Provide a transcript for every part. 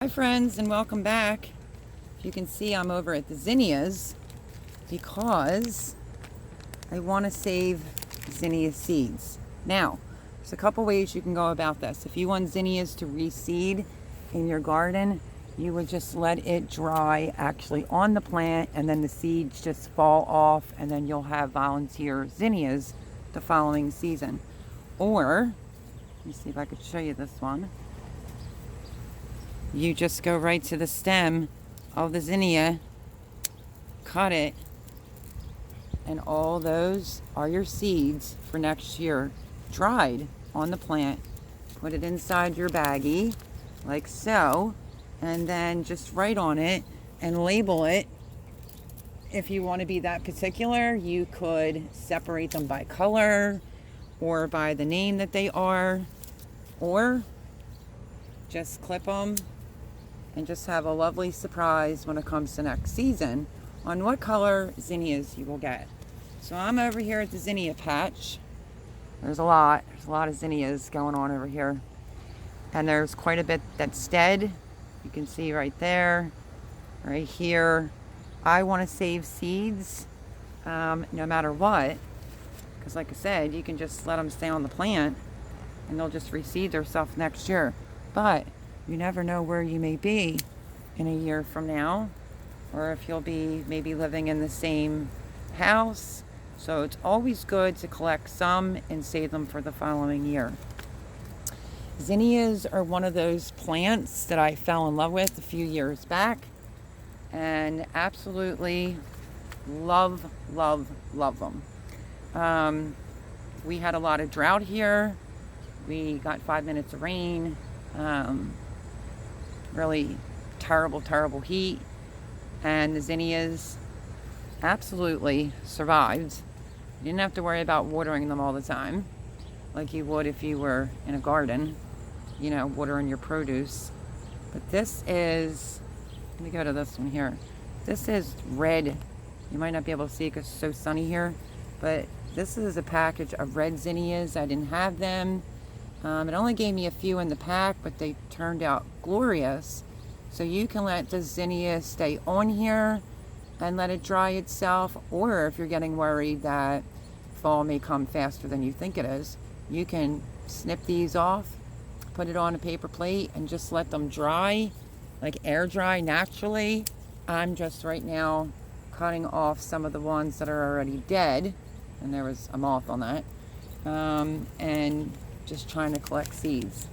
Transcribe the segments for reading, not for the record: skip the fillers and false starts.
Hi friends, and welcome back. You can see I'm over at the Zinnias because I want to save zinnia seeds. Now, there's a couple ways you can go about this. If you want zinnias to reseed in your garden, you would just let it dry actually on the plant, and then the seeds just fall off, and then you'll have volunteer zinnias the following season. Or, let me see if I could show you this one. You just go right to the stem of the zinnia, cut it, and all those are your seeds for next year, dried on the plant. Put it inside your baggie, like so, and then just write on it and label it. If you want to be that particular, you could separate them by color or by the name that they are, or just clip them and just have a lovely surprise when it comes to next season on what color zinnias you will get. So I'm over here at the zinnia patch. There's a lot of zinnias going on over here. And there's quite a bit that's dead. You can see right there, right here. I want to save seeds no matter what. Because like I said, you can just let them stay on the plant and they'll just reseed themselves next year. But you never know where you may be in a year from now, or if you'll be maybe living in the same house. So it's always good to collect some and save them for the following year. Zinnias are one of those plants that I fell in love with a few years back and absolutely love them. We had a lot of drought here. We got 5 minutes of rain. Really terrible heat, and the zinnias absolutely survived. You didn't have to worry about watering them all the time like you would if you were in a garden, watering your produce. But this is, let me go to this one here. This is red. You might not be able to see it because it's so sunny here, but this is a package of red zinnias. I didn't have them. It only gave me a few in the pack, but they turned out glorious. So you can let the zinnia stay on here and let it dry itself, or if you're getting worried that fall may come faster than you think it is, you can snip these off, put it on a paper plate, and just let them dry, like air dry naturally. I'm just right now cutting off some of the ones that are already dead, and there was a moth on that, and just trying to collect seeds.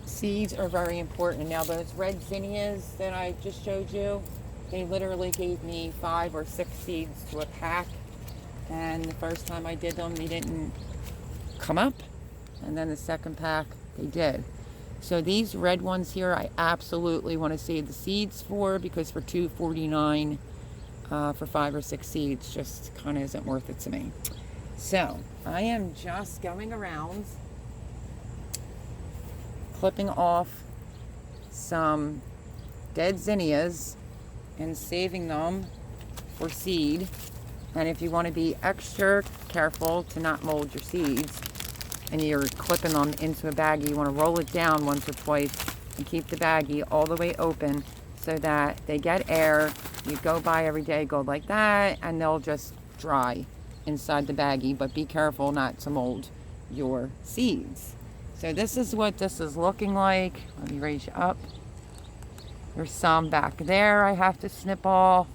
Seeds are very important. Now those red zinnias that I just showed you, they literally gave me 5 or 6 seeds to a pack, and the first time I did them they didn't come up, and then the second pack they did. So these red ones here I absolutely want to save the seeds for, because for $2.49 for 5 or 6 seeds just kind of isn't worth it to me. So I am just going around clipping off some dead zinnias and saving them for seed. And if you want to be extra careful to not mold your seeds and you're clipping them into a baggie, you want to roll it down once or twice and keep the baggie all the way open so that they get air. You go by every day, go like that, and they'll just dry inside the baggie, but be careful not to mold your seeds. So this is what this is looking like. Let me raise you up. There's some back there I have to snip off.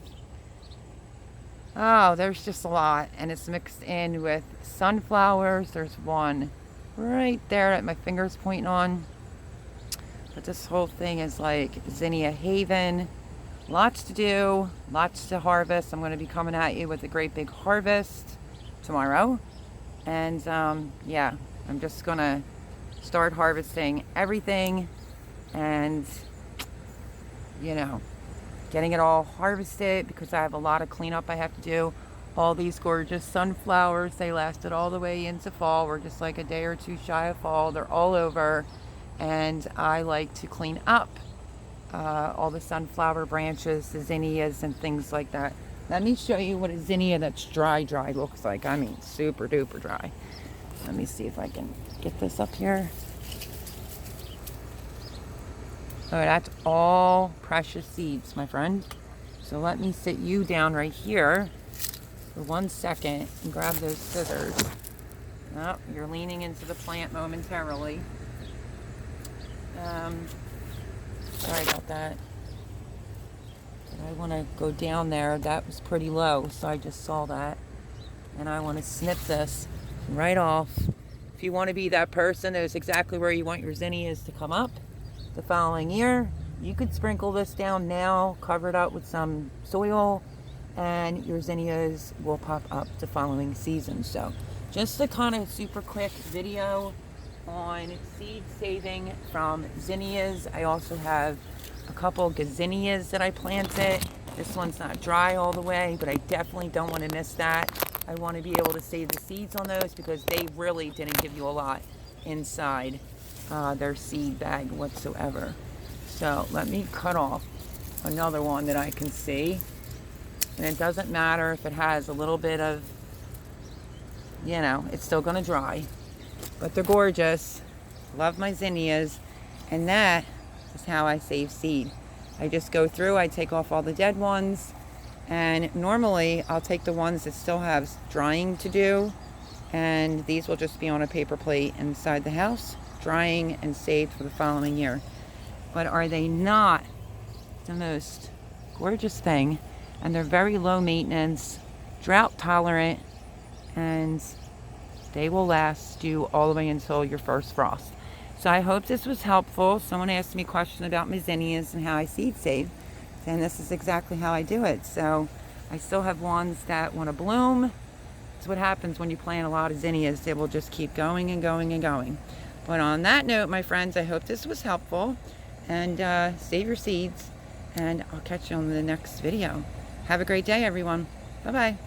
Oh, there's just a lot, and it's mixed in with sunflowers. There's one right there that my finger's pointing on. But this whole thing is like zinnia haven. Lots to do, lots to harvest. I'm going to be coming at you with a great big harvest tomorrow. And yeah, I'm just going to start harvesting everything and, getting it all harvested, because I have a lot of cleanup I have to do. All these gorgeous sunflowers, they lasted all the way into fall. We're just like a day or two shy of fall. They're all over, and I like to clean up all the sunflower branches, the zinnias and things like that. Let me show you what a zinnia that's dry looks like. I mean, super duper dry. Let me see if I can get this up here. Oh, that's all precious seeds, my friend. So let me sit you down right here for 1 second and grab those scissors. Oh, you're leaning into the plant momentarily. Sorry about that. But I want to go down there. That was pretty low, so I just saw that. And I want to snip this right off. If you want to be that person that knows exactly where you want your zinnias to come up the following year, you could sprinkle this down now, cover it up with some soil, and your zinnias will pop up the following season. So just a kind of super quick video on seed saving from zinnias. I also have a couple gazinias that I planted. This one's not dry all the way, but I definitely don't want to miss that. I want to be able to save the seeds on those because they really didn't give you a lot inside their seed bag whatsoever. So let me cut off another one that I can see. And it doesn't matter if it has a little bit of, you know, it's still going to dry. But they're gorgeous. Love my zinnias. And that is how I save seed. I just go through, I take off all the dead ones. And normally I'll take the ones that still have drying to do. And these will just be on a paper plate inside the house, drying and saved for the following year. But are they not the most gorgeous thing? And they're very low maintenance, drought tolerant, and they will last you all the way until your first frost. So I hope this was helpful. Someone asked me a question about my zinnias and how I seed save, and this is exactly how I do it. So I still have ones that want to bloom. That's what happens when you plant a lot of zinnias. They will just keep going and going and going. But on that note, my friends, I hope this was helpful. And save your seeds. And I'll catch you on the next video. Have a great day, everyone. Bye-bye.